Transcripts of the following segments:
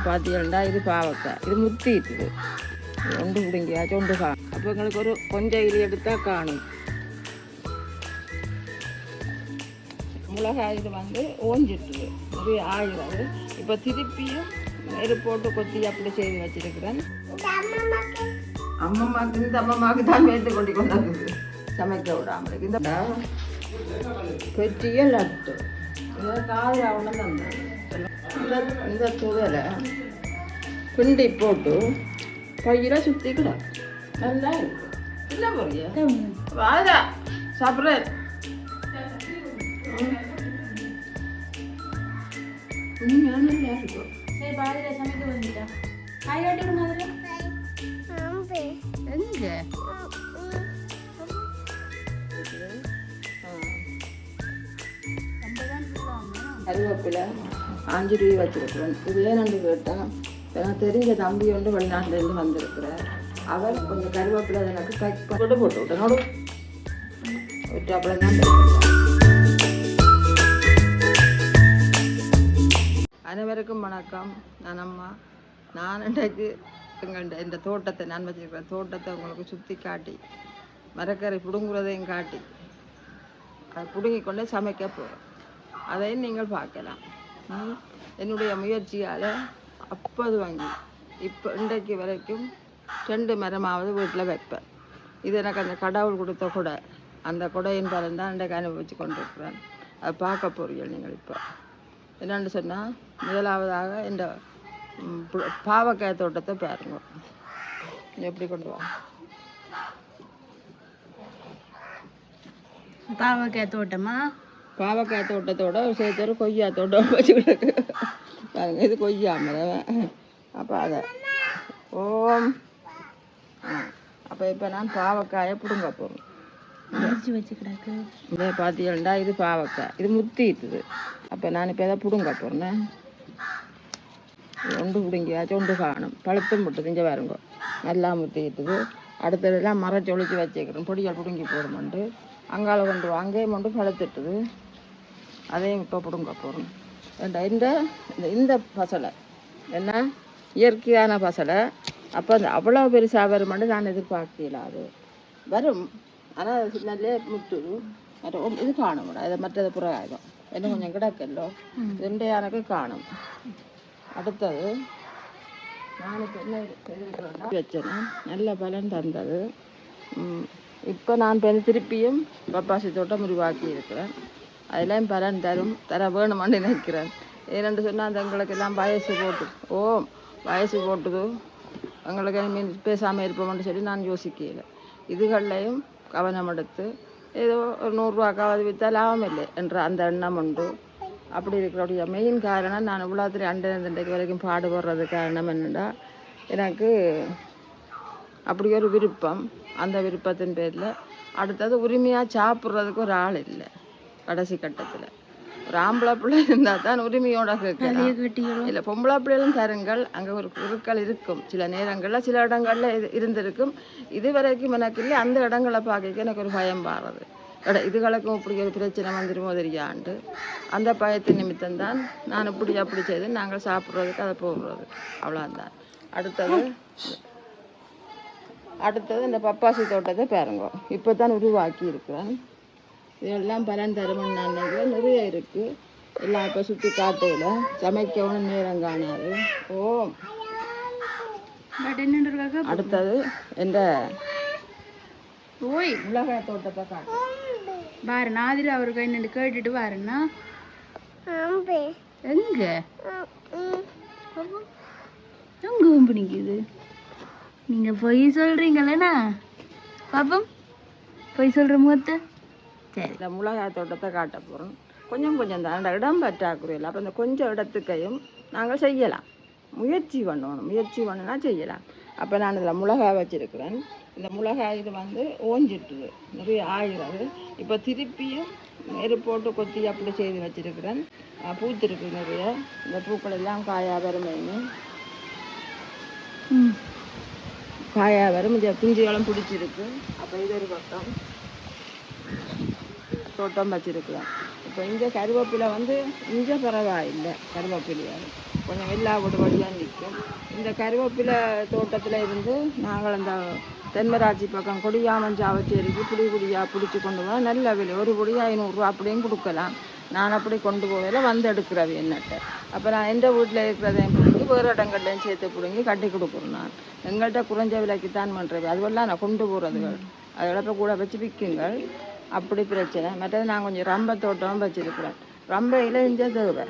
பார்த்தீங்கன்னா இது பாவக்காய், இது முத்திட்டுது, ஒன்று பிடிங்கியாச்சும் ஒன்று காணும். அப்போ எங்களுக்கு ஒரு கொஞ்சம் இது எடுத்தால் காணும். மிளகாய் இது வந்து ஓஞ்சிட்டுது, நிறைய ஆகிறது. இப்போ திருப்பியும் நெரு போட்டு கொத்தி அப்படி செய்து வச்சிருக்கிறேன். அம்மம்மாக்கு இந்த அம்மம்மாவுக்கு தான் வைத்து கொண்டு வந்தது சமைக்க விடாமலுக்கு. இந்த பெட்டிய லட்டு இதை காயாவுன்னு தந்தேன். இந்த துதலை பிண்டி போட்டு பையில சுற்றிக்கிடும், நல்லா இருக்கு. இல்லை போறியா வாதா சாப்பிட்றேன். நல்லா இருக்கும். சரி பாதியில சமைக்க வந்துட்டா காய் காட்டி விடுங்க. எங்க கருவேப்பிலை 5 ரூபாய் வச்சிருக்கிறேன். இது ஏன்னு கேட்டால் எனக்கு தெரிஞ்ச தம்பி ஒன்று வெளிநாட்டிலேருந்து வந்திருக்கிறார். அவர் கொஞ்சம் கருவேப்பிலை எனக்கு கட் போட்டு போட்டு விட்டனோடு விட்டாப்புல தான். அனைவருக்கும் வணக்கம். நான் அம்மா. நான் இன்றைக்கு இந்த தோட்டத்தை நான் வச்சுருக்கிறேன். தோட்டத்தை உங்களுக்கு சுற்றி காட்டி மரக்கறி பிடுங்குறதையும் காட்டி அதை பிடுங்கி கொண்டு சமைக்க போகிறேன். அதையும் நீங்கள் பார்க்கலாம். என்னுடைய முயற்சியால் 50 வாங்கி இப்போ இன்றைக்கு வரைக்கும் 2 மரமாவது வீட்டில் வைப்பேன். இது எனக்கு அந்த கடவுள் கொடுத்த கொடை. அந்த கொடையின் பலன் தான் இன்றைக்கு அனுபவிச்சு கொண்டிருக்கிறேன். அதை பார்க்க போறீங்க நீங்கள். இப்போ என்னென்னு சொன்னால், முதலாவதாக இந்த பாவக்காய் தோட்டத்தை பாருங்க. எப்படி கொண்டு வா. பாவக்காய் தோட்டமா? பாவக்காய் தோட்டத்தோட சேர்த்து ஒரு கொய்யா தோட்டம் வச்சுக்கிட்டு பாருங்க. இது கொய்யா மரம். அப்போ அதை ஓம். அப்போ இப்போ நான் பாவக்காயை பிடுங்க போகிறேன். வச்சுக்கிடாக்கு இதை பார்த்தீங்கன்னா இது பாவக்காய், இது முத்திட்டுது. அப்போ நான் இப்போ எதை பிடுங்க போகிறேன். ஒன்று பிடுங்கியாச்சும் ஒன்று காணும். பழுத்தும் விட்டுது. இங்கே பாருங்க, நல்லா முத்திட்டுது. அடுத்ததெல்லாம் மரம் சொலிச்சு வச்சுக்கிறேன். பொடியால் பிடுங்கி போடுமெண்டு அங்கால கொண்டு அங்கேயும் கொண்டு பழுத்துட்டுது. அதையும் இப்போ பிடுங்க போகிறோம். இந்த இந்த பசலை என்ன இயற்கையான பசலை. அப்போ அந்த அவ்வளோ பெருசாக வருமெண்டு நான் எதிர்பார்க்கல. அது வரும், ஆனால் நல்லே முட்டுது. மற்ற இது காணும். இதை மற்றது புறாயிடும். என்ன கொஞ்சம் கிடக்கல்லோ, 2 யானைக்கு காணும். அடுத்தது நான் இப்போ என்ன செய்திருக்கிறேன்னா வச்சேன்னா நல்ல பலன் தந்தது. இப்போ நான் திருப்பியும் பப்பாசி தோட்டம் உருவாக்கி இருக்கிறேன். அதெல்லாம் பலன் தர வேணுமான்னு நினைக்கிறேன். ஏனென்று சொன்னால் அந்த எங்களுக்கெல்லாம் வயசு போட்டுது. எங்களுக்கு மீன் பேசாமல் இருப்போம்னு சொல்லி நான் யோசிக்கல. இதுகள்லையும் கவனம் எடுத்து ஏதோ ஒரு 100 ரூபாக்காவது விற்றா லாபம் இல்லை என்ற அந்த எண்ணம் உண்டு. அப்படி இருக்கிறோடைய மெயின் காரணம், நான் இவ்வளோத்துல 2 வரைக்கும் பாடுபடுறது காரணம் என்னென்னா, எனக்கு அப்படி ஒரு விருப்பம். அந்த விருப்பத்தின் பேரில் அடுத்தது உரிமையாக சாப்பிட்றதுக்கு ஒரு ஆள் இல்லை. கடைசி கட்டத்தில் ஒரு ஆம்பளை பிள்ளை இருந்தால் தான் உரிமையோட கேட்கலாம். இல்லை, பொம்பளை பிள்ளைகளும் தருங்கள். அங்கே ஒரு குறுக்கள் இருக்கும். சில நேரங்களில் சில இடங்களில் இருந்திருக்கும். இது வரைக்கும் எனக்கு இல்லை. அந்த இடங்களை பார்க்க எனக்கு ஒரு பயம் பாடுறது. இதுகளுக்கும் இப்படி ஒரு பிரச்சனை வந்துடுமோ தெரியாண்டு அந்த பயத்தின் நிமித்தம்தான் நான் இப்படி அப்படி செய்து நாங்கள் சாப்பிட்றதுக்கு அதை போடுறது. அவ்வளோதான். அடுத்தது இந்த பப்பாசி தோட்டத்தை பாருங்க. இப்போ தான் உருவாக்கி இருக்கிறேன். இதெல்லாம் பலன் தருமன் நான் நினைக்கிறேன். நிறைய இருக்குது. எல்லாம் இப்போ சுற்றி காட்டையில் சமைக்கவும் நேரம் காணாது. அடுத்தது இந்த மிளகாய் தோட்டத்தை காட்டு பாரு. நாதிரி அவருக்கு என்னென்னு கேட்டுட்டு பாருன்னா எங்க பிடிக்குது. நீங்க பொய் சொல்றீங்களேண்ணா பாப்பம். பொய் சொல்ற முகத்தை. சரி, இந்த மிளகாய் தோட்டத்தை காட்ட போகிறோம். கொஞ்சம் தான் இடம் பற்றாக்குறையில். அப்போ இந்த கொஞ்சம் இடத்துக்கையும் நாங்கள் செய்யலாம். முயற்சி பண்ணினா செய்யலாம். அப்போ நான் இதில் மிளகாய் வச்சுருக்கிறேன். இந்த மிளகாய் இது வந்து ஓஞ்சிட்டுது, நிறைய ஆகிறது. இப்போ திருப்பியும் நெரு போட்டு கொத்தி அப்படி செய்து வச்சுருக்கிறேன். பூத்திருக்கு நிறைய. இந்த பூக்கள் எல்லாம் காயாக வரும். காயாக வரும். இந்த பிஞ்சுகளும் பிடிச்சிருக்கு. அப்போ இது ஒரு பக்கம் தோட்டம் வச்சுருக்கிறேன். இப்போ இங்கே கருவேப்பிலை வந்து இங்கே பரவாயில்லை. கருவேப்பிலையாக கொஞ்சம் எல்லா வீடு வழியாக நிற்கும். இந்த கருவேப்பிலை தோட்டத்தில் இருந்து நாங்கள் அந்த தென்மராட்சி பக்கம் கொடியாமஞ்சாவச்சேரிக்கு புடி புடியாக பிடிச்சி கொண்டு போனால் நல்ல விலை, ஒரு புடி 500 அப்படியும் கொடுக்கலாம். நான் அப்படி கொண்டு போகல, வந்து எடுக்கிறவை என்னட்ட. அப்போ நான் எந்த வீட்டில் இருக்கிறதையும் பிடிங்கி வேறு இடங்கள்லையும் சேர்த்து பிடுங்கி கட்டி கொடுக்குறேன். நான் எங்கள்கிட்ட குறைஞ்ச விலைக்கு தான் பண்ணுறது, அதுவெல்லாம் நான் கொண்டு போகிறதுகள் அதோட இப்போ கூட வச்சு விற்குங்கள். அப்படி பிரச்சனை. மற்றது நான் கொஞ்சம் ரம்ப தோட்டம் வச்சுருக்கிறேன். ரம்பையில் இஞ்ச தேவை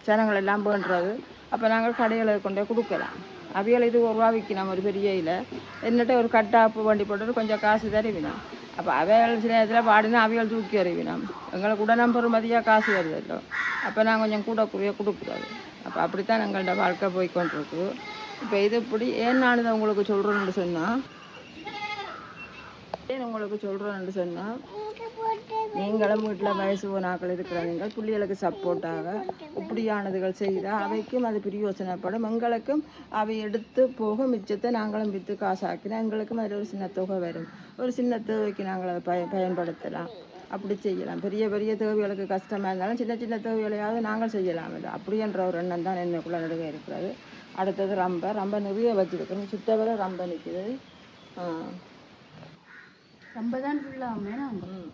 ஜனங்கள் எல்லாம் பண்ணுறது. அப்போ நாங்கள் கடைகளை கொண்டே கொடுக்கலாம். அவியல் இது 1 ரூபா விற்கணும் ஒரு பெரிய இலை. என்னட்ட ஒரு கட்டாப்பு வண்டி போட்டு கொஞ்சம் காசு தருவினோம். அப்போ அவைகள் சில நேரத்தில் பாடினா அவியல் தூக்கி அறிவினோம். எங்களுக்கு கூட நம்பர் மதியாக காசு வருதല്ലോ. அப்போ நான் கொஞ்சம் கூட குறைய கொடுக்குறது. அப்போ அப்படித்தான் எங்கள்கிட்ட வாழ்க்கை போய்கொண்டிருக்கு. இப்போ இது இப்படி ஏன் நான் இதை உங்களுக்கு சொல்கிறேன்னு சொன்னால் நீங்களும் வீட்டில் வயசு போனாக்கள் இருக்கிறாங்க, பிள்ளைகளுக்கு சப்போர்ட்டாக இப்படியானதுகள் செய்தால் அவைக்கும் அது பிரயோசனப்படும். எங்களுக்கும் அவை எடுத்து போக மிச்சத்தை நாங்களும் விற்று காசாக்கினா எங்களுக்கும் அதில் ஒரு சின்ன தொகை வரும். ஒரு சின்ன தேவைக்கு நாங்கள் அதை பயன்படுத்தலாம். அப்படி செய்யலாம். பெரிய பெரிய தேவைகளுக்கு கஷ்டமாக இருந்தாலும் சின்ன சின்ன தேவைகளையாவது நாங்கள் செய்யலாம். இல்லை அப்படின்ற ஒரு எண்ணம் தான் என்னக்குள்ளே நடுவே இருக்கிறது. அடுத்தது ரொம்ப நிறைய வச்சுருக்கணும். சுத்தவரை ரொம்ப நிற்குது. ரொம்ப தான் ஃபுல்லாமே நாங்கள்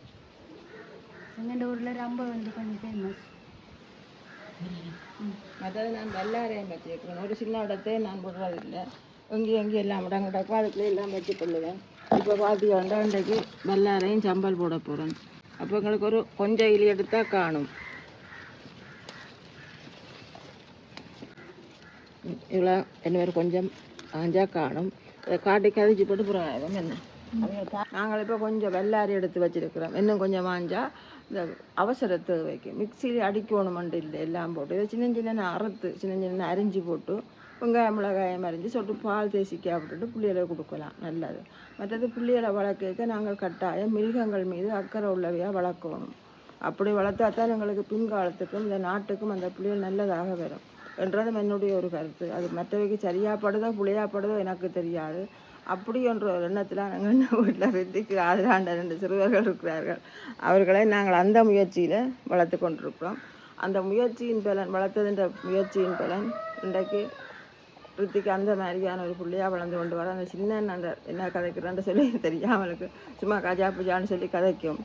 எங்கள் ஊரில் ரொம்ப வந்து கொஞ்சம் ஃபேமஸ். அதாவது நான் வெள்ளாரையும் வச்சுருக்கிறேன். ஒரு சின்ன இடத்தை நான் விடுறதில்லை. எங்கேயும் எல்லாம் இடம் கிடக்கும், அதுக்குள்ளே எல்லாம் வச்சு கொள்ளுவேன். இப்போ பார்த்தீங்கன்னா இன்றைக்கு வெள்ளாரையும் சம்பல் போட போகிறேன். அப்போ எங்களுக்கு ஒரு கொஞ்சம் இலி எடுத்தால் காணும். இவ்வளோ என்ன ஒரு கொஞ்சம் ஆஞ்சா காணும். அதை காட்டி கதிச்சு போட்டு புறாயம் என்ன. நாங்கள் இப்போ கொஞ்சம் வெள்ளாரி எடுத்து வச்சுருக்கிறோம். இன்னும் கொஞ்சம் மாஞ்சா இந்த அவசர தேவைக்கு மிக்சியில் அடிக்கணுமெண்டு இல்லை, எல்லாம் போட்டு இதை சின்ன சின்ன அறுத்து சின்ன சின்ன அரிஞ்சு போட்டு வெங்காயம் மிளகாயம் அரிஞ்சு சொட்டு பால் தேசிக்காய் விட்டுட்டு பிள்ளைகளை கொடுக்கலாம். நல்லது. மற்றது பிள்ளைகளை வளர்க்க நாங்கள் கட்டாயம் மிருகங்கள் மீது அக்கறை உள்ளவையாக வளர்க்கணும். அப்படி வளர்த்தா தான் எங்களுக்கு பின்காலத்துக்கும் இந்த நாட்டுக்கும் அந்த பிள்ளைகள் நல்லதாக வரும் என்றதும் என்னுடைய ஒரு கருத்து. அது மற்றவைக்கு சரியாப்படுதோ புளியாப்படுதோ எனக்கு தெரியாது. அப்படி என்ற ஒரு எண்ணத்தில் நாங்கள் வீட்டில் வித்திக்கு ஆதராண்ட 2 சிறுவர்கள் இருக்கிறார்கள். அவர்களை நாங்கள் அந்த முயற்சியில் வளர்த்து கொண்டிருக்கிறோம். அந்த முயற்சியின் பலன், வளர்த்ததுன்ற முயற்சியின் பலன் இன்றைக்கு ரித்திக்கு அந்த மாதிரியான ஒரு பிள்ளையாக வளர்ந்து கொண்டு வர. அந்த சின்ன அந்த என்ன கதைக்கிறேன்னு சொல்லி தெரியாமலுக்கு சும்மா கஜா பூஜான்னு சொல்லி கதைக்கும்.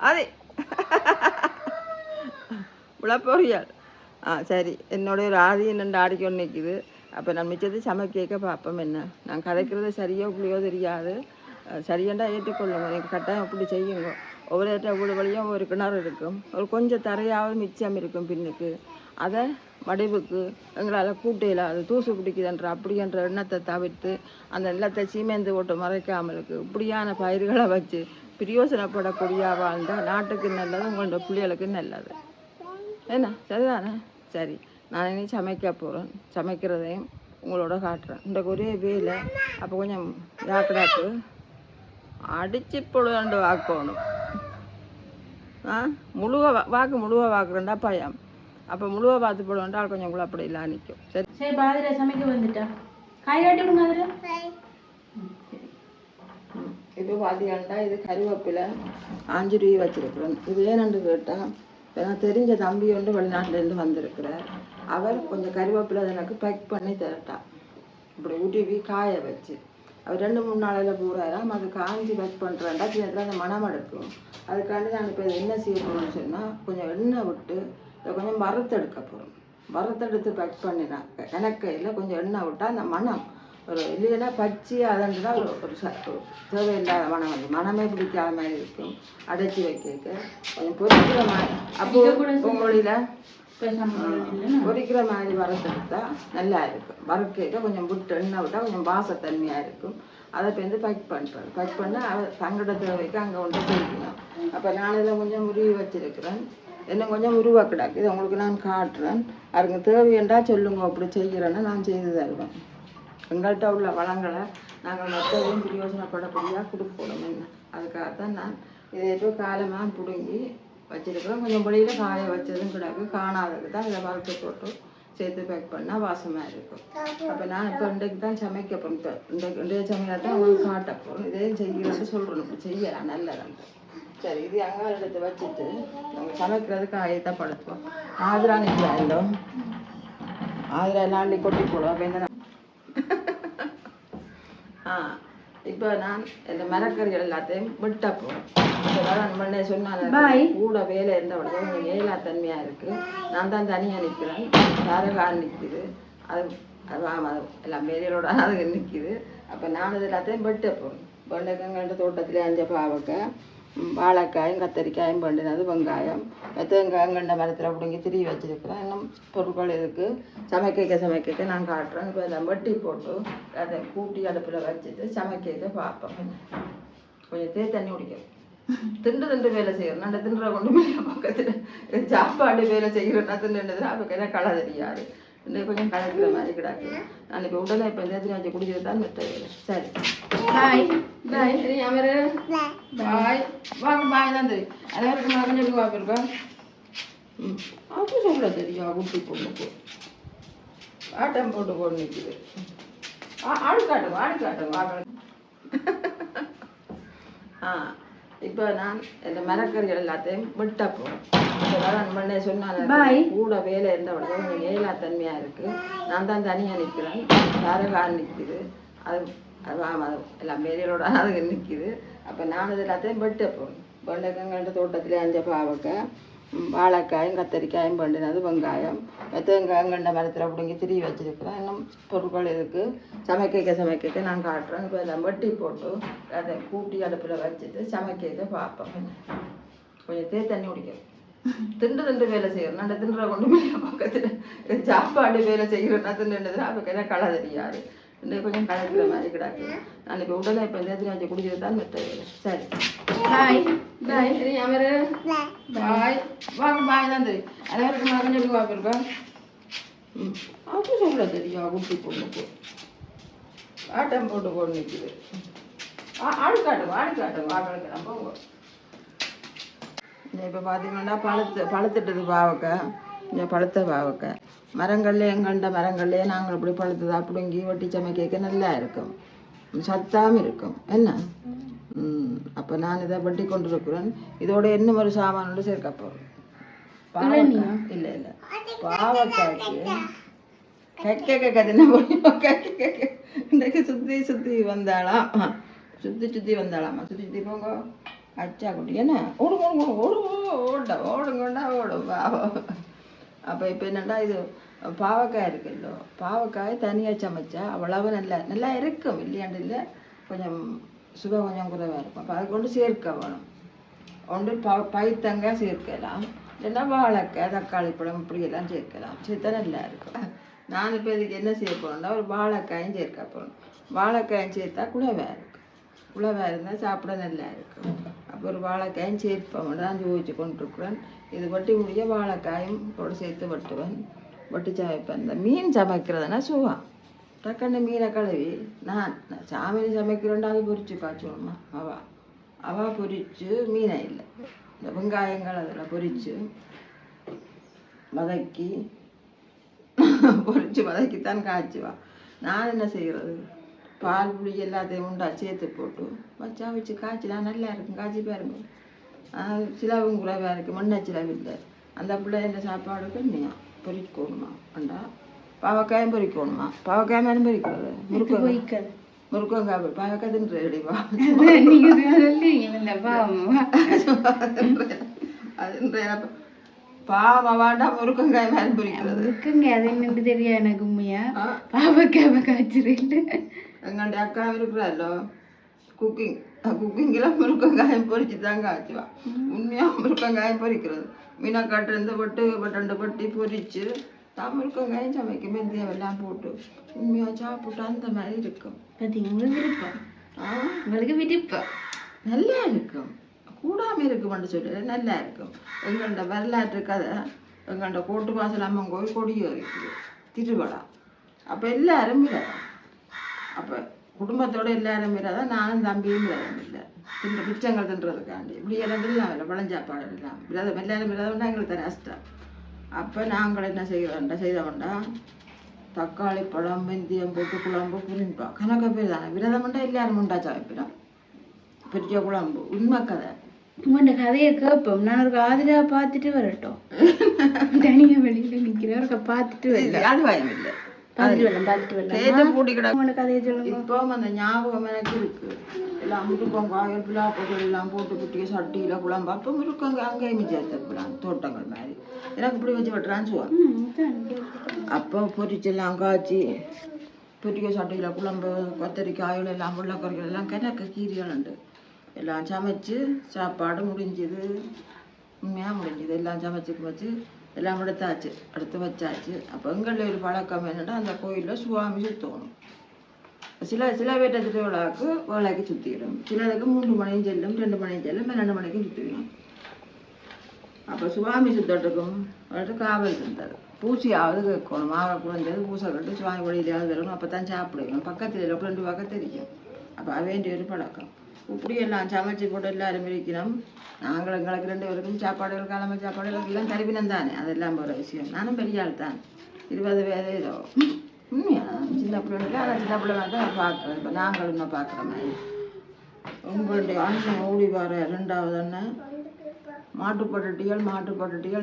அதே விளப்பொறியால் சரி, என்னுடைய ஒரு ஆதி என்னென்று ஆடிக்கொண்டு நிற்குது. அப்போ நான் மிச்சத்தை சமைக்க பார்ப்போம். என்ன நான் கதைக்கிறது சரியோ புள்ளியோ தெரியாது. சரியண்டா ஏற்றுக்கொள்ளுங்க, நீங்கள் கட்டாயம் அப்படி செய்யுங்க. ஒவ்வொரு வீடு வழியும் ஒரு கிணறு இருக்கும், ஒரு கொஞ்சம் தரையாவது மிச்சம் இருக்கும் பின்னுக்கு. அதை வடிவுக்கு எங்களால் கூட்டையில் அது தூசு பிடிக்குதுன்ற அப்படின்ற எண்ணத்தை தவிர்த்து அந்த நிலத்தை சீமேந்து போட்டு மறைக்காமலுக்கு இப்படியான பயிர்களை வச்சு பிரயோசனப்படக்கூடிய வாழ்ந்தால் நாட்டுக்கு நல்லது, உங்களோட பிள்ளைகளுக்கு நல்லது. என்ன சரிதானே? சரி, நான் இனி சமைக்க போகிறேன். சமைக்கிறதையும் உங்களோட காட்டுறேன். இந்த ஒரே வேலை. அப்போ கொஞ்சம் யாக்கடாக்கு அடிச்சு பொழுதாண்டு வாக்கணும். வாக்கு முழுவ வாக்குறேன்டா பயம். அப்போ முழுவ பார்த்து போடுவேன்டா கொஞ்சம் கூட அப்படி இல்லை நிற்கும். சரி சரி, பாதிர சமைக்க வந்துட்டா காய் காட்டி விடுங்க. இப்போ பார்த்தீங்கன்னா இது கருவேப்பிலை 5 ரூபாய் வச்சிருக்கிறேன். இது ஏனென்று கேட்டால் நான் தெரிஞ்ச தம்பி ஒன்று வெளிநாட்டிலேருந்து வந்திருக்கிறார். அவர் கொஞ்சம் கருவேப்பிலை எனக்கு பேக் பண்ணி தரட்டா. இப்படி உருவி காய வச்சு அவர் 2-3 நாளையில் போகிறாராம். அது காஞ்சி பேக் பண்ணுறேன்டா சின்னத்தில் அந்த மனம் எடுக்கும். அதுக்காண்டி நான் இப்போ என்ன செய்ய போகிறோம்னு சொன்னால் கொஞ்சம் எண்ணெய் விட்டு இதை கொஞ்சம் வறுத்தெடுக்க போகிறோம். வறுத்தெடுத்து பேக் பண்ணினான் எனக்கு இல்லை, கொஞ்சம் எண்ணெய் விட்டால் அந்த மனம் ஒரு இல்லைன்னா பச்சையாக அதன்றா ஒரு தேவையில்லாத மனம் வந்து மனமே பிடிக்காத மாதிரி இருக்கும். அடைச்சி வைக்க கொஞ்சம் பொரிக்கிற மாதிரி அப்போ பொங்கலில் பொரிக்கிற மாதிரி வறுத்தெடுத்தா நல்லா இருக்கும். வறுக்க கொஞ்சம் விட்டு எண்ணெய் விட்டால் கொஞ்சம் வாசத்தன்மையாக இருக்கும். அதை வந்து பேக் பண்ணுறேன். பேக் பண்ண தங்கட தேவைக்கு அங்கே கொண்டு பொரிக்கணும். அப்போ நான் இதில் கொஞ்சம் உருவி வச்சிருக்கிறேன். இன்னும் கொஞ்சம் உருவாக்கிடாக்கு இதை உங்களுக்கு நான் காட்டுறேன். அதுக்கு தேவையண்டா சொல்லுங்க, அப்படி செய்கிறேன்னா நான் செய்து தருவேன். எங்கள்கிட்ட உள்ள வளங்களை நாங்கள் மற்றதையும் பிரயோஜனப்படக்கூடியாக கொடுக்கணும். என்ன அதுக்காகத்தான் நான் இதை இப்போ காலமாக பிடுங்கி வச்சிருக்கிறோம். கொஞ்சம் வெளியில் காய வச்சதும் கிடக்கு, காணாததுக்கு தான் இதை வறுத்து போட்டு சேர்த்து பேக் பண்ணால் வாசமாக இருக்கும். அப்போ நான் இப்போ இன்றைக்கு தான் சமைக்க போகிறேன். இப்போ இன்றைய சமையலை தான் உங்களுக்கு காட்ட போகிறோம். இதையும் செய்யலான்னு சொல்கிறோம். இப்படி செய்யலாம் நல்லதான். சரி இது அங்கால எடுத்து வச்சுட்டு நம்ம சமைக்கிறதுக்கு ஆயத்தான் படுத்துவோம். ஆதிரா நிற்கிறாண்டோ ஆதிரா நாளை கொட்டி போடுவோம். அப்போ என்ன இப்போ நான் இந்த மரக்கறிகள் எல்லாத்தையும் விட்ட போகிறேன். முன்னே சொன்னாங்க கூட வேலை இருந்தவங்க கொஞ்சம் வேலா தன்மையாக இருக்குது. நான் தான் தனியாக நிற்கிறேன். தரகால் நிற்குது. அது எல்லாம் மேலையோட அது நிற்கிது. அப்போ நான் இது எல்லாத்தையும் வெட்ட போகிறேன். வெண்டைக்காய் தோட்டத்தில் 5 பாவக்காய், வாழைக்காயும் கத்தரிக்காயும் பண்ணினது, வெங்காயம் வெங்காயங்கண்ட மரத்தில் பிடிங்கி திரி வச்சுருக்கிறேன். இன்னும் பொருட்கள் இருக்குது. சமைக்க நான் காட்டுறேன். இப்போ எல்லாம் வெட்டி போட்டு அதை கூட்டி அடுப்பில் வச்சுட்டு சமைக்க பார்ப்பேன். கொஞ்சம் தண்ணி குடிக்கும். திண்டு வேலை செய்யறேன். நான் திண்டுற கொண்டு மேலே பக்கத்தில் சாப்பாடு வேலை செய்கிறேன்னா திண்டுன்றதுனா அப்போ என்ன களை தெரியாது. இன்னும் கொஞ்சம் கலக்கிற மாதிரி கிடாக்கு. நான் இப்போ உடனே இப்போ இந்த வச்சு குடிக்கிறது தான் மெட்ட வேலை. சரி பாய் பாய். சரி அமரு பாய். வாங்க பாய் தான் தெரியும். அனைவருக்கு மகன் சொல்லி பார்ப்பா. அப்படி சொல்ல தெரியும். குட்டி பொண்ணுக்கு ஆட்டம் போட்டு நிற்குது. ஆடு காட்டும் வாங்க. இப்போ நான் இந்த மரக்கறிகள் எல்லாத்தையும் விட்ட போகிறேன். முன்னே சொன்னாங்க கூட வேலை இருந்தவங்க கொஞ்சம் வேலா தன்மையாக இருக்குது. நான் தான் தனியாக நிற்கிறேன். தரகால் நிற்குது. அது எல்லாம் மேலையோட அது நிற்கிது. அப்போ நான் இது எல்லாத்தையும் வெட்ட போகிறேன். வெண்டைக்காய் தோட்டத்தில் 5 பாவக்காய், வாழைக்காயும் கத்தரிக்காயும் பண்ணினது, வெங்காயம் வெங்காயங்கண்ட மரத்தில் பிடிங்கி திரி வச்சுருக்கிறேன். இன்னும் பொருட்கள் இருக்குது. சமைக்க நான் காட்டுறேன். இப்போ எல்லாம் வெட்டி போட்டு அதை கூட்டி அடுப்பில் வச்சுட்டு சமைக்க பார்ப்பேன். கொஞ்சம் தண்ணி குடிக்கும். திண்டு வேலை செய்யறேன். நான் திண்டுற கொண்டு மேலே பக்கத்தில் சாப்பாடு வேலை செய்கிறேன்னா திண்டுன்றதுனா அப்போ என்ன களை தெரியாது. இன்னும் கொஞ்சம் கலக்கிற மாதிரி கிடாக்கு. நான் இப்போ உடனே இப்போ இந்த வச்சு குடிக்கிறது தான் மெட்ட வேலை. சரி பாய் பாய். சரி அமரு பாய். வாங்க பாய் தான் தெரியும். அனைவருக்கு மகன் சொல்லி பார்ப்பா. அப்படி சொல்ல தெரியும். குட்டி பொண்ணுக்கு ஆட்டம் போட்டு நிற்குது. ஆடு காட்டும் வாங்கலாம் போங்க. இப்போ பார்த்தீங்கன்னா பழுத்துட்டது பாவக்காய். இந்த பழுத்த பாவக்காய் மரங்கள்ல எங்கண்ட மரங்கள்லேயே நாங்கள் இப்படி பழுத்தது அப்படிங்கி வெட்டி சமைக்க நல்லா இருக்கும். சத்தாமல் இருக்கும் என்ன. அப்போ நான் இதை வெட்டி கொண்டு இருக்கிறேன். இதோட இன்னும் ஒரு சாமானோட சேர்க்க போகிறேன். பாவக்காய் இல்லை பாவக்காய்க்கு இன்றைக்கு சுற்றி வந்தாலாம். சுற்றி வந்தாலாமா. சுற்றி போங்க அச்சா குட்டி என்ன ஓடுங்கண்டா ஓடும் பாவம். அப்போ இப்போ என்னடா இது பாவக்காய் இருக்குல்லோ, பாவக்காய் தனியாக சமைச்சா அவ்வளவு நல்லா இருக்கும். இல்லையாண்டு இல்லை, கொஞ்சம் சுவை கொஞ்சம் குறைவாக இருக்கும். அப்போ அதை கொண்டு சேர்க்க வேணும். ஒன்று பைத்தங்காய் சேர்க்கலாம், இல்லைன்னா வாழைக்காய் தக்காளி பழம் இப்படியெல்லாம் சேர்க்கலாம். சேர்த்தா நல்லா இருக்கும். நான் இப்போ இதுக்கு என்ன செய்ய போகிறேன்னா ஒரு வாழைக்காயும் சேர்க்க போகிறேன். வாழைக்காயும் சேர்த்தா குழவாக இருக்கும். குழவாக இருந்தால் சாப்பிட நல்லா இருக்கும். அப்போ ஒரு வாழைக்காயும் சேர்ப்பேன் தான் ஜோதிச்சு கொண்டிருக்கிறேன். இது வெட்டி முடிய வாழைக்காயும் கூட சேர்த்து வெட்டுவேன். வெட்டி சமைப்பேன். இந்த மீன் சமைக்கிறதுனா சுவா டக்குன்னு மீனை கழுவி நான் சாமி சமைக்கிறேன்டா அது பொரிச்சு காய்ச்சணுமா. அவள் பொரிச்சு மீனை இல்லை இந்த வெங்காயங்கள் அதில் பொரித்து வதக்கித்தான் காய்ச்சுவான். நான் என்ன செய்கிறது, பால் புளி எல்லாத்தையும் உண்டா சேர்த்து போட்டு வச்சு காய்ச்சினா நல்லா இருக்கும். காய்ச்சி பாருங்க. சிலவும் குறைவாக இருக்குது, மண்ணை சிலவு இல்லை. அந்த பிள்ளை இந்த சாப்பாடுக்கு நீ பொரிக்கணுமா அண்டா பாவக்காயும் பொரிக்கணுமா. பாவக்காய் மேலும் பொரிக்கிறது முருக்கங்காய் பாவக்காய் தின்று ரெடிவா அது பாவமாண்டா முருக்கங்காய் மேலும் பொரிக்கிறது. அது என்னன்னு தெரியாது எனக்கு. உண்மையா பாவக்காய் காய்ச்சிருக்கு. எங்கள்ட அக்கா இருக்கிறாரோ குக்கிங்கில் முருக்கங்காயம் பொரிச்சு தான் காய்ச்சுவான். உண்மையாக முருக்கங்காயம் பொரிக்கிறது. மீனாக்காட்டு இருந்து பட்டு பட்டி பொரிச்சு தான் முருக்கங்காயம் சமைக்கும். வெந்தயம் எல்லாம் போட்டு உண்மையாக சாப்பிட்டு அந்த மாதிரி இருக்கும். பார்த்தீங்கன்னா விருப்பம் உங்களுக்கு விருப்பம் நல்லா இருக்கும். கூடாமல் இருக்குமென்று சொல்லி நல்லா இருக்கும். எங்கள்ட வரலாற்று கதை எங்கள்ட கோட்டு வாசல் அம்மன் கோயில் கொடியோ இருக்குது திருவிழா. அப்போ எல்லாரும் விரதம். அப்போ குடும்பத்தோடு எல்லாரும் விரதம். நானும் தம்பியும் விரதம் இல்லை. பிச்சங்கள் தின்றதுக்காண்டி இப்படி எல்லாம் இல்லை பழஞ்சாப்பாடு எல்லாம் விரதம். எல்லாரும் விரதம்னா எங்களுக்கு தர கஷ்டம். அப்போ நாங்கள் என்ன செய்தோம்டா தக்காளி பழம் வெந்தயம் போட்டு குழம்பு புரிம்பா கணக்க பேர் தானே விரதம்ண்டா எல்லாரும் உண்டா சமைப்பிடும். பெரிய குழம்பு உண்மை கதை. உங்கள்கிட்ட கதையை கேட்போம். நான் ஒரு ஆதிரா பார்த்துட்டு வரட்டும். தனியாக வெளியில் நிற்கிறேன். ஒரு பார்த்துட்டு வரல. அது பயம் இல்லை. பார்த்துட்டு வரலாம். உங்களோட கதையை சொல்லுங்க. இப்போ அந்த ஞாபகம் எனக்கு இருக்கு. எல்லாம் முருக்கம் காயல் பிள்ளாப்பொருள் எல்லாம் போட்டு குட்டிய சட்டியில் குழம்பு அப்போ முருக்கங்க அங்கேயும் சேர்த்துக்கலாம் தோட்டங்கள் மாதிரி. எனக்கு இப்படி வச்சு வெட்டுறான்னு சொல்லுவாங்க. அப்போ பொரிச்செல்லாம் காய்ச்சி பொரிக்க சட்டியில் குழம்பு கத்தரிக்காயில் எல்லாம் முள்ளக்கறிகள் எல்லாம் கிணக்க கீரைகள் உண்டு. எல்லாம் சமைச்சு சாப்பாடு முடிஞ்சுது. உண்மையாக முடிஞ்சுது. எல்லாம் சமைச்சு எல்லாம் எடுத்து வச்சாச்சு. அப்போ எங்களில் ஒரு பழக்கம் என்னென்னா அந்த கோயிலில் சுவாமி சுற்றணும். சில பேர்ட்ட திருவிழாவுக்கு வேலைக்கு சுற்றிடும். சிலருக்கு 3 மணியும் செல்லும், 2 மணியும் செல்லும், 2 மணிக்கும் சுற்றிவிடும். அப்போ சுவாமி சுத்தட்டுக்கும் காவல் இருந்தார். பூசியாவது கேட்கணும். மாவை குழந்தது பூசை கட்டு சுவாமி வழியிலாவது வரணும். அப்போ தான் சாப்பிடுவோம். பக்கத்தில் 2 பக்கம் தெரியும். அப்போ வேண்டிய ஒரு பழக்கம். இப்படி எல்லாம் சமைச்சு போட்டு எல்லாரும் இருக்கணும். நாங்கள் எங்களுக்கு 2 பேருக்கும் சாப்பாடுகள் கிழமை சாப்பாடுகளுக்கு எல்லாம் தருவினம் தானே. அதெல்லாம் ஒரு விஷயம். நானும் பெரிய ஆள் தான். 20 வயது ஏதோ உண்மையாக சின்ன பிள்ளைங்க. ஆனால் சின்ன பிள்ளை தான் பார்க்குறேன். இப்போ நாங்கள் இன்னும் பார்க்குற மாதிரி. உங்களுடைய அண்ணன் ஓடி வர 2வது அண்ணன் மாட்டுப்பட்டுட்டிகள்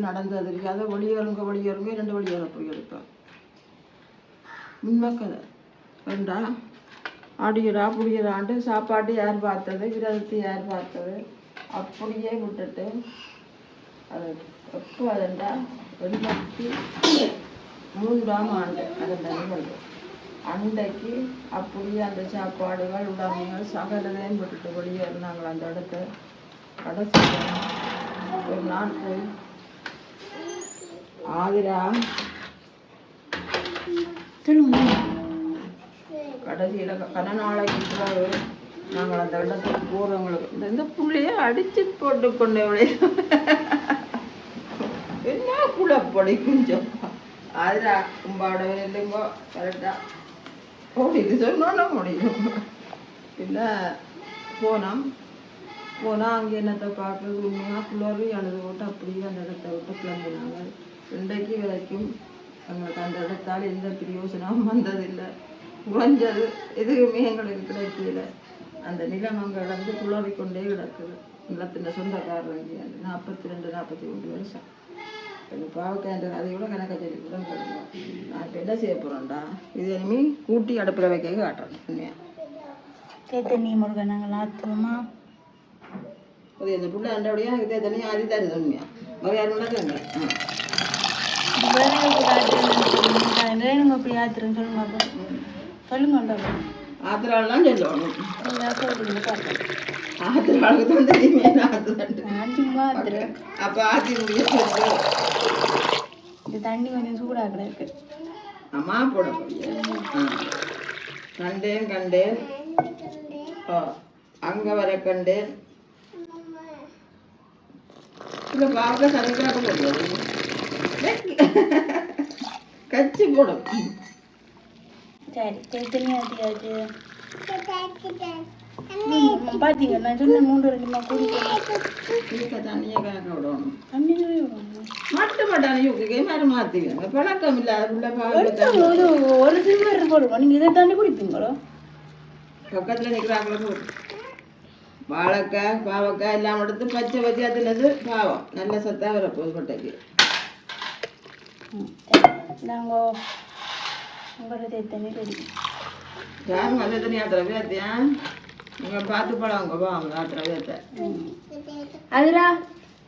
நடந்தது தெரியாத வெளியேறுங்க 2 வெளியேற போய் எடுப்பேன். உண்மைக்கதை ரெண்டா அடியடா புடியடான்ட்டு சாப்பாட்டு யார் பார்த்தது, விரதத்தை யார் பார்த்தது, அப்படியே விட்டுட்டு அது எப்போ அதண்டா 2003ஆம் ஆண்டு அதன் நிகழ்வு அன்றைக்கு அப்படியே அந்த சாப்பாடுகள் உடமைகள் சகலதையும் விட்டுட்டு வெளியேறினாங்களா. அந்த இடத்த கடைசி ஒரு நாள் போய் ஆதிரா கடைசியில் கனநாளைக்கு பிறகு நாங்கள் அந்த இடத்துக்கு போகிறவங்களுக்கு இந்த புள்ளைய அடிச்சு போட்டு கொண்டே என்ன குழப்படி கொஞ்சம் ஆதிரா கும்பாட இல்லைங்கோ கரெக்டாக ஓடிட்டு சொன்னோன்னா முடியும். இல்லை போனால் அங்கே என்னத்தை பார்க்குறது உண்மையாக குளறி அழுது போட்டு அப்படியே அந்த இடத்த விட்டு கிளம்பினாங்க. இன்றைக்கு வரைக்கும் எங்களுக்கு அந்த இடத்தால் எந்த பிரயோசனமும் வந்ததில்லை. குறைஞ்சது எதுவுமே எங்களுக்கு கிடைக்கல. அந்த நிலம் அங்கே இழந்து குளறிக்கொண்டே கிடக்குது. நிலத்தின் சொந்தக்காரர் 42-43 வருஷம். எனக்கு பாவக்காய் அதையோட கணக்கை சொல்லி கூட கிடைக்கும். நான் இப்போ என்ன செய்ய போகிறேன்டா, இது இனிமே கூட்டி அடுப்பில் வைக்க காட்டுறேன். உண்மையாக தண்ணி முருகன் நாங்கள் ஆற்றுவோமா அது இந்த புள்ள அண்டபடியாக எனக்கு தண்ணி ஆதி தருது. உண்மையாக வேறு யாரும் நடக்குங்க. அப்படி ஆத்துறேன்னு சொல்லுங்க. சொல்லுங்க ஆத்திராலாம் சொல்லணும். ஆத்திராளுக்கு தான் தெரியுமே. சும்மா ஆத்துறேன். அப்போ ஆத்தி முடிய இந்த தண்ணி கொஞ்சம் சூடாக கிடக்கு. அம்மா போட கண்டேன் அங்க வர கண்டேன். இல்லை பாவக்க சனிக்காக போடுறது கச்சி போடும். சரி தண்ணி ஆற்றியாச்சு. பார்த்தீங்க நான் சொன்ன 3-2 குடிக்க தண்ணியை கணக்க விடணும். தண்ணி மாற்றுவீங்க பழக்கம் இல்லாத ஒரு சில்வர் போடுவோம். நீங்கள் இதை தாண்டி குடிப்பீங்களோ? பக்கத்தில் நிற்கிறாங்களோ போட்டு வாழைக்காய் பாவக்காய் எல்லாம் எடுத்து பச்சை பச்சை அதுலது பாவம் நல்ல சத்தாக வரப்போகுது கொட்டைக்கு. நாங்கள் உங்களோட தண்ணி ரெடி. யாரும் நல்ல தண்ணி ஆத்திர வேத்தியா நீங்கள் பார்த்து பழங்க வாங்க ஆத்திர வேத்த. அதுரா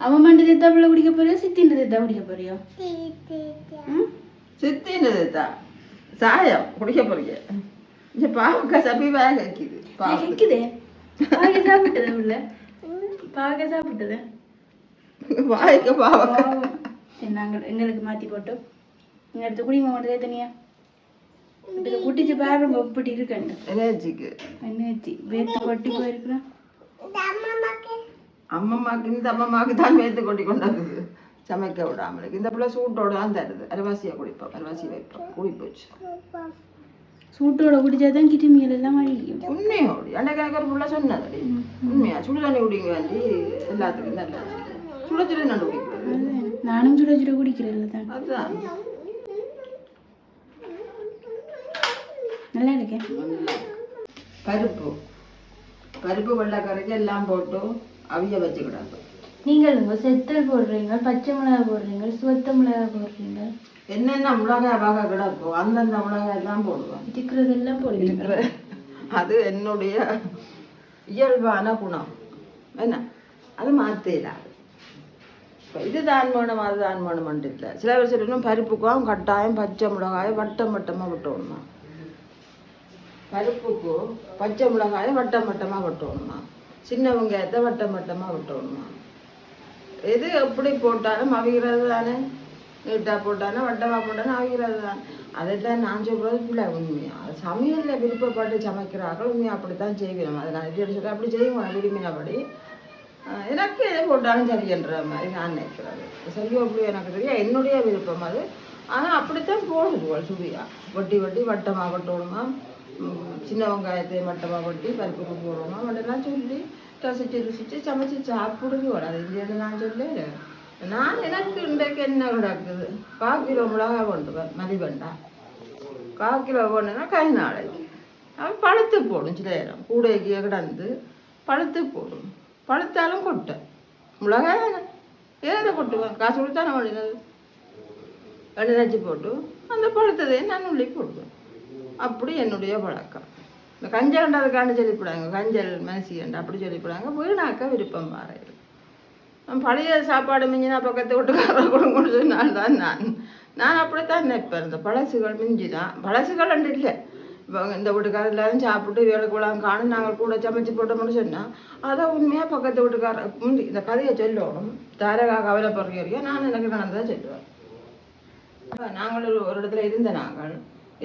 அவன் மட்டும் தேத்தாப்புல குடிக்க போறியோ சித்தின்னு தேத்தா குடிக்க போறியோ? சித்தின்னு தேத்தா சாயம் குடிக்க போறீங்க. இந்த பாவக்காய் சப்பி வேக வைக்குது. வைக்குதே பாக சாப்பிட்டது உள்ள பாக சாப்பிட்டது வாய்க்க பாவக்காய். நாங்கள் எங்களுக்கு மாற்றி போட்டோம். நீங்கள் எடுத்து குடிங்க மட்டும் தனியா இதில் குட்டிச்சு பாருங்க எப்படி இருக்கண்டு எனர்ஜிக்கு எனர்ஜி வேத்து கொட்டி போயிருக்கிறோம். அம்மம்மாக்கு இந்த அம்மம்மாவுக்கு தான் வேத்து கொட்டி கொண்டாடுது சமைக்க விடாமலுக்கு. இந்த பிள்ளை சூட்டோட தான் தருது. அரைவாசியாக குடிப்போம், அரைவாசி வைப்போம். குடிப்போச்சு சூட்டோட குடிச்சாதான் கிருமிகள் எல்லாம் அழியும். உண்மையோடு எனக்கு எனக்கு ஒரு பிள்ளை சொன்னது உண்மையா சுடு தண்ணி குடிக்க வேண்டி எல்லாத்துக்கும் நல்லா சுட நண்டு குடிக்கிறது. நானும் சுட குடிக்கிறேன் தான். அதுதான் நல்லா இருக்கேன். பருப்பு வெள்ளைக்கரைக்கு எல்லாம் போட்டு அவிய வச்சுக்கிடாது. நீங்கள் உங்க செத்தல் போடுறீங்க, பச்சை மிளகாய் போடுறீங்க, சுவத்த மிளகாய் போடுறீங்க, என்னென்ன மிளகாய் வகை கிடக்கும் அந்தந்த மிளகாய் எல்லாம் போடுவேன். இருக்கிறதெல்லாம் போடுவீங்க. அது என்னுடைய இயல்பான குணம். என்ன அது மாற்றலாது. இப்போ இதுதான் வேணும் அதுதான் வேணுமென்ட்டு இல்லை. சில பேர் சொல்லணும் பருப்புக்கும் கட்டாயம் பச்சை மிளகாயை வட்டம் வட்டமாக விட்டோணுமா, பருப்புக்கு பச்சை மிளகாயை வட்டம் வட்டமாக விட்டோணுமா, சின்ன வெங்காயத்தை வட்டம் வட்டமாக விட்டோணுமா. எது எப்படி போட்டாலும் அவிகிறது தானே, நீட்டாக போட்டானே வட்டமாக போட்டானே அவிகிறது தான். அதைத்தான் நான் சொல்கிறது பிள்ளை உண்மையாக. அது சமையலில் விருப்பப்பட்டு சமைக்கிறார்கள் உண்மையாக அப்படித்தான் செய்வேன். அதை நான் எப்படி சொல்லி அப்படி செய்வோம் விரும்பினபடி. எனக்கு எதை போட்டாலும் சரியன்ற மாதிரி நான் நினைக்கிறது. சரியோ அப்படியோ எனக்கு தெரியும், என்னுடைய விருப்பம் அது. ஆனால் அப்படித்தான் போடுதுவோம் சுவியா வட்டி வட்டி வட்டமாக வட்டணுமா, சின்ன வெங்காயத்தை வட்டமாக வட்டி பருப்புக்கு போடணுமா அப்படிலாம் சொல்லி ரசிச்சு ருசிச்சு சமைச்சு சாப்பிடுவோம். அது இல்லைன்னு நான் சொல்லல. நான் எனக்கு இன்றைக்கு என்ன கிடக்குது, 1/4 கிலோ மிளகாய் கொண்டுவேன் மதிவண்டா. 1/4 கிலோ போனேன்னா கை நாளைக்கு அவன் பழுத்து போடும். சில நேரம் கூடைக்கு கிடந்து பழுத்து போடும். பழுத்தாலும் கொட்டை மிளகாய் தானே, ஏதை கொட்டுவேன், காசு கொடுத்தானே வழினது எண்ணெய் நச்சு போட்டு அந்த பழுத்ததையும் நான் உள்ளி போடுவேன். அப்படி என்னுடைய பழக்கம். இந்த கஞ்சல்ன்றதுக்காண்டு சொல்லிவிடாங்க, கஞ்சல் மனசிகண்டா அப்படி சொல்லிவிடாங்க. வீணாக்க விருப்பம் பாறையில் பழைய சாப்பாடு மிஞ்சினா பக்கத்து வீட்டுக்காரர் கொடுங்கன்னு சொன்னால்தான் நான் அப்படித்தான் நினைப்பேன். இந்த பழசுகள் மிஞ்சிதான், பழசுகள் அண்டு இல்லை. இப்போ இந்த வீட்டுக்காரர் எல்லாரும் சாப்பிட்டு வேலைக்குள்ளாங்க காணும் நாங்கள் கூட சமைச்சு போட்டோம்னு சொன்னால் அதை உண்மையாக பக்கத்து வீட்டுக்காரர் முந்தி இந்த கதையை சொல்லணும். தாரகா கவலைப்படுற வரைக்கும் நான் எனக்கு நடந்ததான் சொல்லுவேன். நாங்கள் ஒரு இடத்துல இருந்த நாங்கள்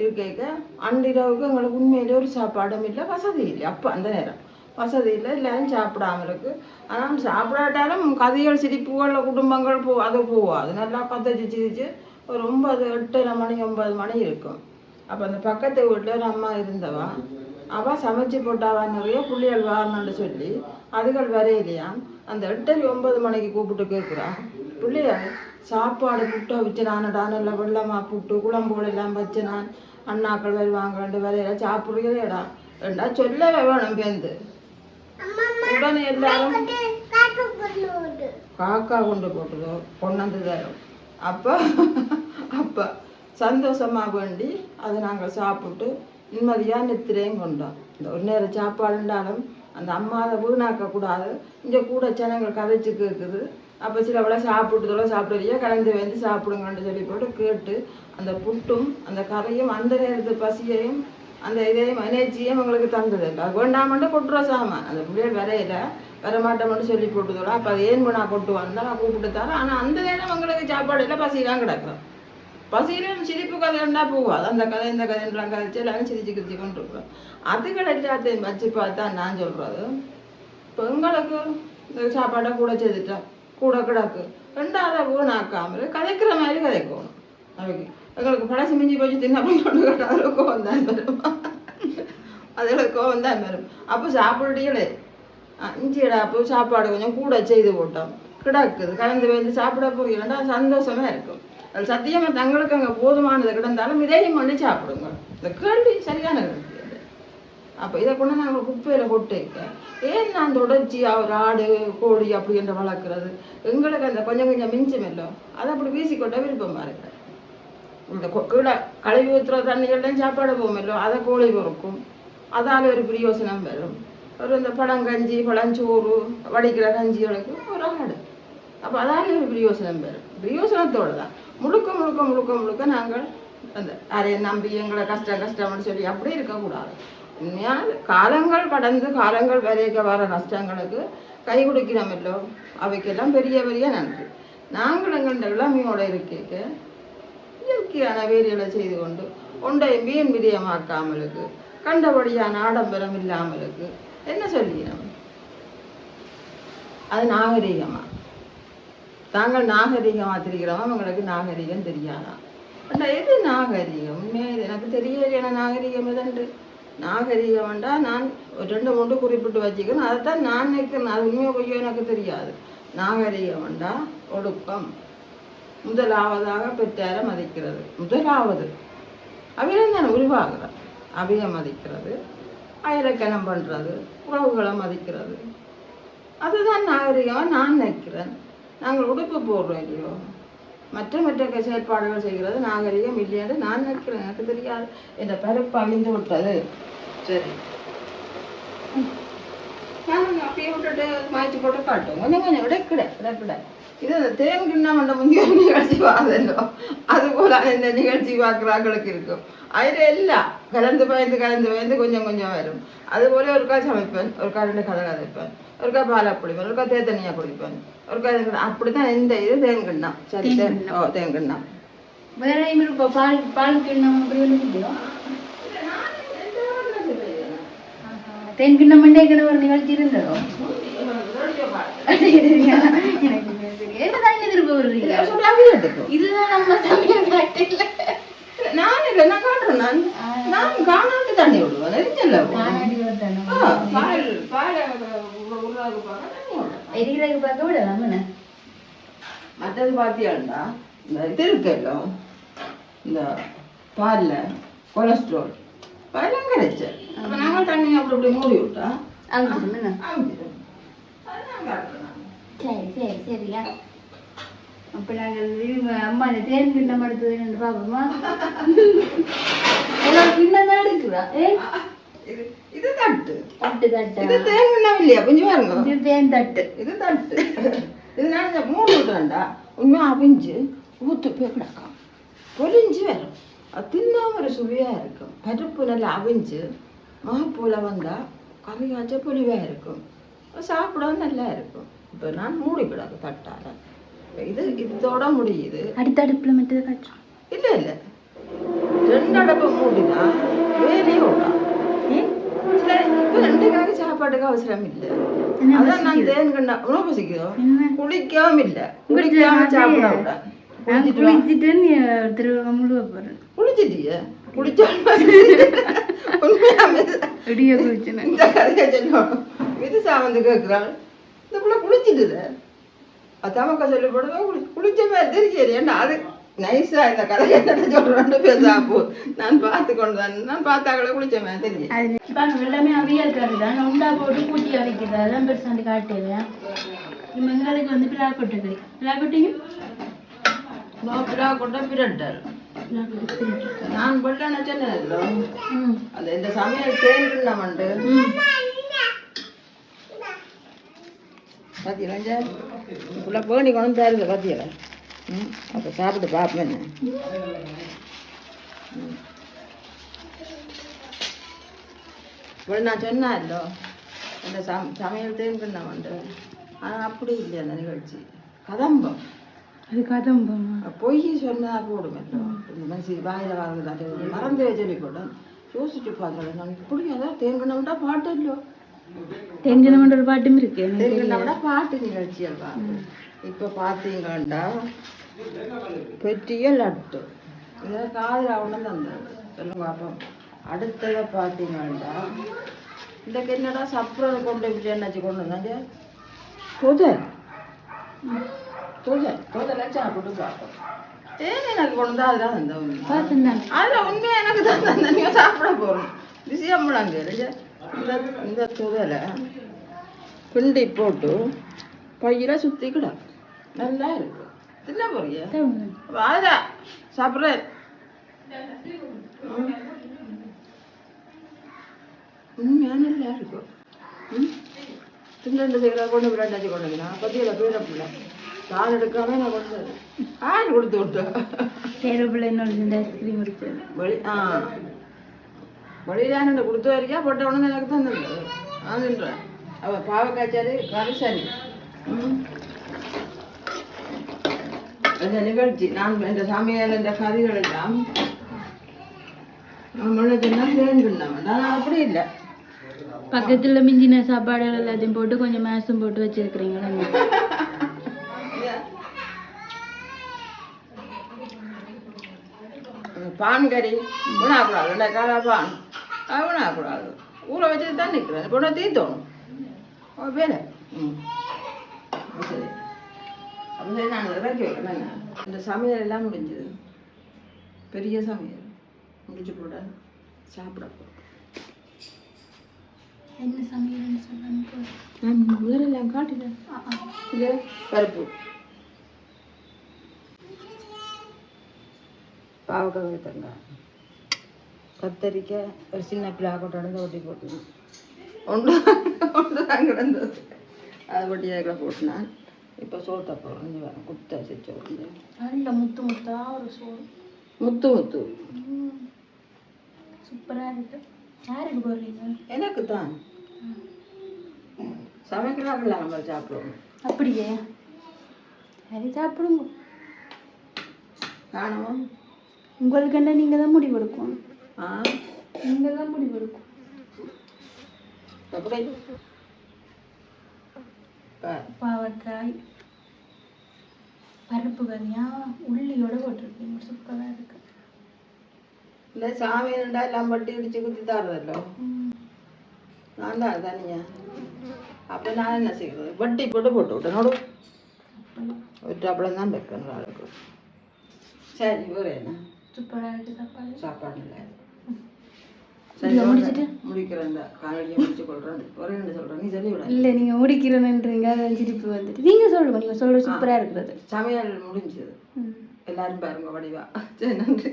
இருக்க அன்றிரவுக்கு எங்களுக்கு உண்மையிலே ஒரு சாப்பாடும் இல்லை, வசதி இல்லை. அப்போ அந்த நேரம் வசதி இல்லை, எல்லாரும் சாப்பிடாம இருக்கு. ஆனால் சாப்பிடாட்டாலும் கதைகள் சிரிப்புகளில் குடும்பங்கள் அது போவாது. நல்லா கதைச்சு சிரிச்சு ஒரு 9, 8 மணி 9 மணி இருக்கும். அப்போ அந்த பக்கத்து வீட்டில் ஒரு அம்மா இருந்தவா, அவள் சமைச்சு போட்டாவா நிறைய புள்ளிகள் வாரணுன்னு சொல்லி அதுகள் வரையிலையா அந்த 8, 9 மணிக்கு கூப்பிட்டு கேட்குறா, பிள்ளைகள் சாப்பாடு புட்டை வச்சு நானடான் இல்லை வெள்ளமாக புட்டு குழம்புகள் எல்லாம் வச்சு நான் அண்ணாக்கள் வருவாங்கன்ட்டு வரையில சாப்பிடுறீங்களேடா ரெண்டா சொல்லவே வேணும் பேருந்து. உடனே எல்லாரும் காக்கா கொண்டு போட்டுதோ கொண்டாந்து தரும். அப்போ சந்தோஷமாக வேண்டி அதை நாங்கள் சாப்பிட்டு நிம்மதியாக நித்திரையும் கொண்டோம். இந்த ஒரு நேரம் சாப்பாடுண்டாலும் அந்த அம்மாவை வீணாக்கக்கூடாது. இங்கே கூட ஜனங்கள் கதைச்சு கேட்குது. அப்போ சிலவளை சாப்பிட்டுதோட சாப்பிடுறியா கலந்து வந்து சாப்பிடுங்கன்னு சொல்லி போட்டு கேட்டு அந்த புட்டும் அந்த கரையும் அந்த நேரத்து பசியையும் அந்த இதையும் எனர்ஜியும் எங்களுக்கு தந்தது. அது வேண்டாமட்டு கொட்டுற சாமான் அந்த பிள்ளைகள் வரையில வரமாட்டோம்னு சொல்லி போட்டுதோட. அப்போ அது ஏன் நான் கொட்டு வந்தால் நான் கூப்பிட்டு தரேன். ஆனால் அந்த நேரம் எங்களுக்கு சாப்பாடு இல்லை, பசியெல்லாம் கிடக்கும். பசியிலும் சிரிப்பு கதைண்டா போவாது. அந்த கதை இந்த கதைலாம் கதைச்சு எல்லாரும் சிரிச்சு கிரிச்சு கொண்டு இருக்கிறோம். அதுகள் எல்லாத்தையும் வச்சு பார்த்தா நான் சொல்கிறது, இப்போ எங்களுக்கு இந்த சாப்பாடை கூட செய்துட்டோம், கூட கிடக்கு 2வது வீணாக்காமல் கதைக்கிற மாதிரி கதைக்கணும். அவைக்கு எங்களுக்கு பழசு மிஞ்சி போச்சு தின்ன கொண்டு கேட்டால் அதில் கோவம் தான் வரும். அதில் கோவம் தான் வரும். அப்போ சாப்பிடுறீங்களே இஞ்சிடா அப்போ சாப்பாடு கொஞ்சம் கூட செய்து போட்டோம் கிடக்குது கலந்து வந்து சாப்பிட போகிறேன்டா சந்தோஷமா இருக்கும். அது சத்தியமாக தங்களுக்கு அங்கே போதுமானது கிடந்தாலும் இதையும் பண்ணி சாப்பிடுங்க. இந்த கேள்வி சரியான கேள்வி. அப்போ இதை கொண்டு நாங்கள் குப்பையில் கொட்டிக்க ஏன் நான் தொடர்ச்சியாக ஒரு ஆடு கோழி அப்படின்ற வளர்க்குறது எங்களுக்கு அந்த கொஞ்சம் கொஞ்சம் மிஞ்சம் இல்லை, அதை அப்படி வீசிக்கொண்ட விருப்பம் பாருங்க. இந்த கீழே கழுவி ஊற்றுற தண்ணிகள்லாம் சாப்பாடு போகுமில்லோ அதை கோழி பொறுக்கும், அதால் ஒரு பிரயோசனம் வரும். ஒரு இந்த பழங்கஞ்சி பழஞ்சோறு வடிக்கிற கஞ்சிகளுக்கு ஒரு ஆடு. அப்போ அதால் ஒரு பிரயோசனம் வரும். பிரயோசனத்தோடு தான் முழுக்க முழுக்க முழுக்க முழுக்க நாங்கள் அந்த அரையை நம்பி எங்களை கஷ்டம்னு சொல்லி அப்படி இருக்கக்கூடாது. உண்மையான காலங்கள் கடந்து காலங்கள் வரைக்க வர கஷ்டங்களுக்கு கை கொடுக்கிறோமில்லோ அவைக்கெல்லாம் பெரிய பெரிய நன்றி. நாங்கள் எங்கள்கிட்ட இளமையோடு இருக்க இயற்கையான வேலைகளை செய்து கொண்டு ஒன்றை வீண் விதயமாக்காமலுக்கு கண்டபடியான ஆடம்பரம் இல்லாமலுக்கு என்ன சொல்லிக்கிறோம், அது நாகரீகமா? தாங்கள் நாகரீகமாக தெரிகிறோமா? உங்களுக்கு நாகரீகம் தெரியாதா? எது நாகரீகம்? உண்மையாக எனக்கு தெரியலையான நாகரீகம் எதன்று. நாகரீகம்ண்டா நான் ஒரு 2, 3 குறிப்பிட்டு வச்சுக்கணும். அதைத்தான் நான் நினைக்கிறேன். அது உண்மையோ பொய்யோ எனக்கு தெரியாது. நாகரீகம்ண்டா ஒழுக்கம், முதலாவதாக பெற்றார மதிக்கிறது. முதலாவது அவையில நான் உருவாகிறேன். அவையை மதிக்கிறது, அயலக்கணம் பண்ணுறது, உறவுகளை மதிக்கிறது, அதுதான் நாகரிகமாக நான் நினைக்கிறேன். நாங்கள் உடுப்பு போடுறோம் இல்லையோ, மற்ற மற்ற செயற்பாடுகள் செய்கிறது நாகரிகம் இல்லையான்னு நான் நினைக்கிறேன். எனக்கு தெரியாது, என் பருப்பு அழிந்து விட்டது. சரி, நான் அப்படியே விட்டுட்டு மாய்ச்சி போட்டு காட்டும் கொஞ்சம் கொஞ்சம் விடக்கிட. இது அந்த தேன் கிண்ணா மண்ட முந்தைய நிகழ்ச்சி வாதல்லோ, அது போல இந்த நிகழ்ச்சி பார்க்குறாங்களுக்கு இருக்கும். அதில் எல்லாம் கலந்து பயந்து கொஞ்சம் கொஞ்சம் வரும். அதுபோல ஒரு காய் சமைப்பேன், ஒரு காய் 2 கதை கதைப்பேன், ஒரு காய் பாலை குடிப்பேன், ஒரு காய் தேத்தனியாக குடிப்பேன், ஒரு காய் அப்படித்தான். இந்த இது தேன் கிண்ணம். சரி, தேன் கிண்ணம். வேற இப்போ பால் கிண்ணம் அப்படி ஒன்று இல்லையோ? தேன் கிண்ணம் மண்டே கிண்ணம் ஒரு நிகழ்ச்சி இருந்ததோ? இதுதான் நம்ம சமையல் காட்டில. நான் காட்டுறேன். நான் காணாட்டு தண்ணி விடுவேன். எரிகிறது பார்க்க விடலாம். மற்றது பாத்தியாண்டா, இந்த இது இருக்கല്ലോ, இந்த பால்ல கொலஸ்ட்ரால் பழம் கிடைச்ச அப்ப நாங்கள் தண்ணி அப்படி மூடி விட்டா சரி சரியா? அப்ப நாங்கள் அம்மா இந்த தேன் கிண்ணம் எடுத்தது பாப்போமா? கிண்ணம் தான் எடுக்குறா. இது தட்டு தட்டு தட்டு இது தேன் கிண்ணம் இல்லையா? கொஞ்சம் பாருங்க, இது தேன் தட்டு. இது தட்டு. இது நான் மூடி விட்டுறேன்டா, உண்மையா அவிஞ்சு ஊத்து போய் கிடக்கும், பொலிஞ்சு வரும். அது தின்னாம ஒரு சுவையா இருக்கும். பருப்பு நல்லா அவிஞ்சு மாப்பூல வந்தா கறி காய்ச்ச பொலிவா இருக்கும், சாப்பிட நல்லா இருக்கும். இப்போ நான் மூடி கிடக்கு தட்டால. இது இதோட முடியுது. அடுத்தடுப்புல மட்டும் காய்ச்சோம். இல்லை 2 அடுப்பு மூடினா வேலையே விடலாம். இப்போ 2 காய்க்கு சாப்பாட்டுக்கு அவசரம் இல்லை. அதான் நான் தேன் கண்ணா உணவு பசிக்குதோ, குளிக்காம இல்லை, குளிக்காம சாப்பிட விட. குளிச்சுட்டு நீ திருவிழா முழுவ போறேன். குளிச்சிட்டிய குளிச்சா உண்மையாமே ரெடியா குளிச்சுன்னு இந்த கதையை சொல்லணும். இது சாவந்து கேட்குறாள், இந்த பிள்ளை குளிச்சுட்டுல அத்தாமக்கா சொல்லி போடுவேன் குளிச்ச மாதிரி தெரிஞ்சு. ஏன்னா அது நைஸா இந்த கதையை சொல்றேன்னு பேசாப்போ நான் பார்த்து கொண்டு தான் நான் பார்த்தாக்கள குளிச்ச மாதிரி தெரிஞ்சு. இப்போ எல்லாமே அவியல் கறி தான் உண்டா போட்டு கூட்டி அவிக்கிறது. அதான் பெருசாண்டி காட்டுவேன். எங்களுக்கு வந்து பிள்ளை கொட்டை பிள்ளை கொட்டையும் நோப்பிலா கொண்ட பிரட்டல் நான் கொள்ள சொன்னேன்ல. அந்த இந்த சமையல் தேன் மண்டு பாத்தீங்களா, இப்ப பேணி கொண்டு தருது பாத்தீங்களா. அப்ப சாப்பிட்டு பார்ப்பேன். நான் சொன்னேன் இல்லோ அந்த சமையல் தேன் மண்டு. ஆனால் அப்படி இல்லையா அந்த நிகழ்ச்சி கதம்பம். அது கதம்பம் பொய் சொன்னா போடுமല്ലോ. இந்த மனசு வாயில வாங்குறது மறந்து சொல்லி போட்டேன். யோசிச்சு பார்த்தேன் நான் இப்படி அதான் தேங்கண்ணா பாட்டு இல்லோ. தேங்கண்ணா ஒரு பாட்டும் இருக்கு. தேங்கண்ணா பாட்டு நிகழ்ச்சியல் பாட்டு. இப்போ பார்த்தீங்கண்டா பெட்டிய லட்டு இதை காதில் அவனு தந்தது. சொல்லுங்க அப்போ அடுத்ததை பார்த்தீங்கண்டா இந்த என்னடா சப்புறது கொண்டு இப்படி என்னாச்சு கொண்டு வந்தாங்க தோதலை சாப்பிட்டு பார்ப்போம். தேன் எனக்கு கொண்டு தான் அதெல்லாம் தந்தவங்க. அதில் உண்மையாக எனக்கு தான் தந்த நீங்கள் சாப்பிட போகிறோம். விஷயம்லாங்க இந்த துதலை பிண்டி போட்டு பையில சுற்றிக்கிடும். நல்லா இருக்கு. தின்ன போறிய வாதா சாப்பிட்றேன். உண்மையாக நல்லா இருக்கும். திண்டு செய்கிற கொண்டு விளையாண்டாச்சு கொண்டுனா பத்தியில் பேரப்பில்லை பால் எடுக்காம நான் கொண்டு பால் கொடுத்து விட்டேன். பேரப்பிள்ளை இன்னொரு ஐஸ்கிரீம் கொடுத்தது வழி வழியிலான கொடுத்து வரைக்கா போட்ட உடனே எனக்கு தான் தந்தது. நான் தின்றேன். அவள் பாவக்காய்ச்சாரு கறி சரி அந்த நிகழ்ச்சி நான் இந்த சமையல் இந்த கறிகள் எல்லாம் சொன்னா தேன்கிண்ணம். நான் அப்படி இல்லை. பக்கத்துல மிஞ்சின சாப்பாடு எல்லாத்தையும் போட்டு கொஞ்சம் மேசும் போட்டு வச்சிருக்கிறீங்களா? பான் கறி உணாக்கூடாது. 2 காலா பான் அது உணாக்கூடாது. ஊற வச்சுட்டு தான் நிற்கிறேன். இப்போ தீத்தோணும் வேலை. சரி அப்போ சரி நான் இறக்கி வைக்கிறேன். இந்த சமையல் எல்லாம் முடிஞ்சது. பெரிய சமையல் முடிச்சு போட சாப்பிட போகிறோம். என்ன சமையல்னு சொன்னாங்க முதலெல்லாம் காட்டுறேன். இது பருப்பு, பாவக்காய் தேங்காய், கத்தரிக்காய், ஒரு சின்ன பிளாக்கோட்டோட ஒட்டி போட்டுனேன். ஒன்று ஒன்று தான் கிடந்தது, அதை ஒட்டி அதுக்குள்ள போட்டுனேன். இப்போ சோத்தை போடுறேன், குத்தா செஞ்சு நல்ல முத்து முத்தா ஒரு சோறு, முத்து முத்து சூப்பராக இருக்கு. யாருக்கு போடுறீங்க? எனக்கு தான் சமைக்கிறாங்களா, நம்ம சாப்பிடுவோம். அப்படியே சரி சாப்பிடுங்க. காணவும் உங்களுக்கு என்ன நீங்கள் தான் முடிவு எடுக்கணும். ஆ நீங்கள் தான் முடிவு எடுக்கும். எப்படி பாவக்காய் பருப்பு கறியா உள்ளியோட போட்டிருக்கீங்க, சூப்பராக இருக்கு. இல்லை சாமி இருந்தால் எல்லாம் பட்டி இடிச்சு குத்தி தரதല്ലോ, நான் தான் தானியா. அப்போ நான் என்ன செய்யறது, வட்டி போட்டு போட்டு விட்டேன். நோடு ஒரு அப்பளம் தான் வைக்கணும் ஆளுக்கு. சரி வேறு என்ன சூப்பராக இருக்கு சாப்பாடு. சாப்பாடு இல்லை முடிச்சுட்டு முடிக்கிறேன், காலையிலேயே முடிச்சு கொள்றேன். ஒரே என்ன சொல்கிறேன், நீ சொல்லி விட. இல்லை நீங்கள் முடிக்கிறேன்ன்றீங்க, அதான் சிரிப்பு வந்துட்டு. நீங்கள் சொல்லுங்க, நீங்கள் சொல்கிற சூப்பராக இருக்கிறது. சமையல் முடிஞ்சது. எல்லாரும் பாருங்க வடிவா. சரி, நன்றி.